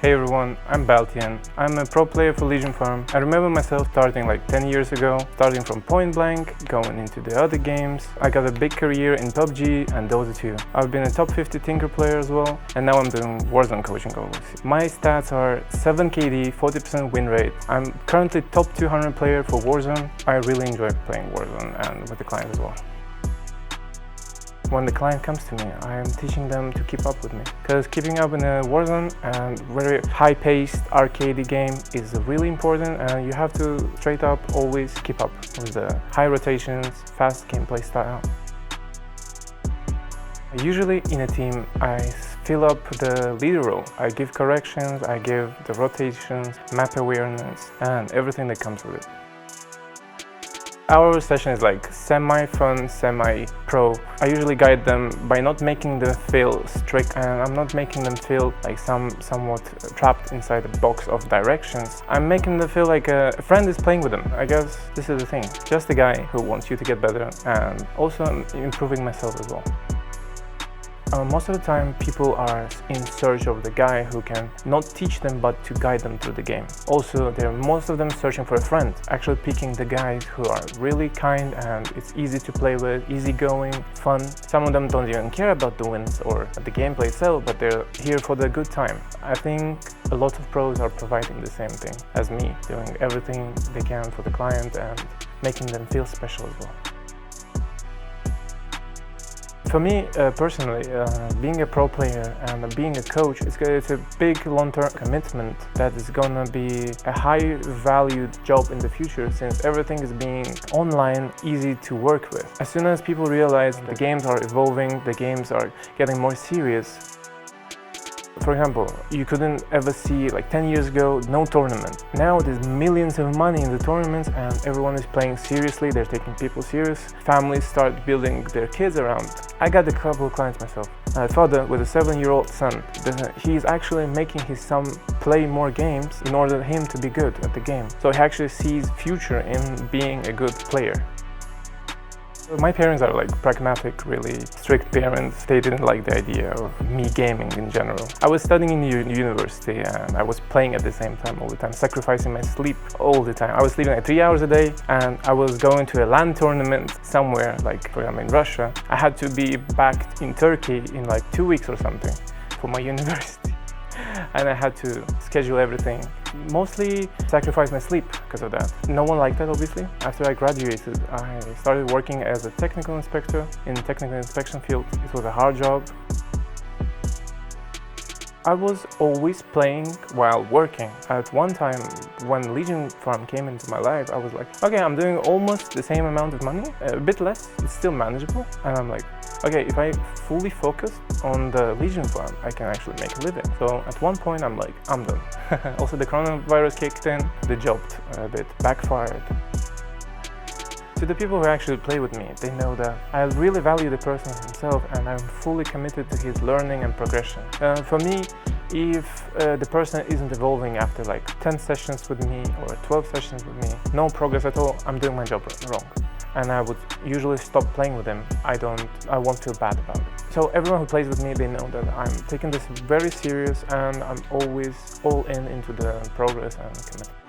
Hey everyone, I'm Baltheon. I'm a pro player for Legionfarm. I remember myself starting like 10 years ago, starting from point blank, going into the other games. I got a big career in PUBG and Dota 2. I've been a top 50 Tinker player as well, and now I'm doing Warzone coaching overseas. My stats are 7 KD, 40% win rate. I'm currently top 200 player for Warzone. I really enjoy playing Warzone and with the client as well. When the client comes to me, I am teaching them to keep up with me. Because keeping up in a Warzone and very high-paced arcade game is really important, and you have to straight up always keep up with the high rotations, fast gameplay style. Usually in a team, I fill up the leader role. I give corrections, I give the rotations, map awareness, and everything that comes with it. Our session is like semi-fun, semi-pro. I usually guide them by not making them feel strict, and I'm not making them feel like somewhat trapped inside a box of directions. I'm making them feel like a friend is playing with them. I guess this is the thing. Just a guy who wants you to get better, and also I'm improving myself as well. Most of the time, people are in search of the guy who can not teach them but to guide them through the game. Also, most of them searching for a friend, actually picking the guys who are really kind and it's easy to play with, easygoing, fun. Some of them don't even care about the wins or the gameplay itself, but they're here for the good time. I think a lot of pros are providing the same thing as me, doing everything they can for the client and making them feel special as well. For me, personally, being a pro player and being a coach, it's a big long-term commitment that is gonna be a high-valued job in the future, since everything is being online, easy to work with. As soon as people realize the games are evolving, the games are getting more serious. For example, you couldn't ever see, like 10 years ago, no tournament. Now there's millions of money in the tournaments and everyone is playing seriously, they're taking people serious. Families start building their kids around. I got a couple of clients myself. A father with a 7-year-old son. He's actually making his son play more games in order for him to be good at the game. So he actually sees future in being a good player. My parents are like pragmatic, really strict parents. They didn't like the idea of me gaming in general. I was studying in university and I was playing at the same time all the time, sacrificing my sleep all the time. I was sleeping like 3 hours a day and I was going to a LAN tournament somewhere, like for example in Russia. I had to be back in Turkey in like 2 weeks or something for my university. And I had to schedule everything. Mostly sacrifice my sleep because of that. No one liked that, obviously. After I graduated, I started working as a technical inspector in the technical inspection field. It was a hard job. I was always playing while working. At one time, when Legionfarm came into my life, I was like, okay, I'm doing almost the same amount of money, a bit less, it's still manageable. And I'm like, okay, if I fully focus on the Legionfarm, I can actually make a living. So at one point, I'm like, I'm done. Also, the coronavirus kicked in, the job a bit backfired. To the people who actually play with me, they know that I really value the person himself and I'm fully committed to his learning and progression. For me, if the person isn't evolving after like 10 sessions with me or 12 sessions with me, no progress at all, I'm doing my job wrong. And I would usually stop playing with him. I won't feel bad about it. So everyone who plays with me, they know that I'm taking this very serious and I'm always all into the progress and commitment.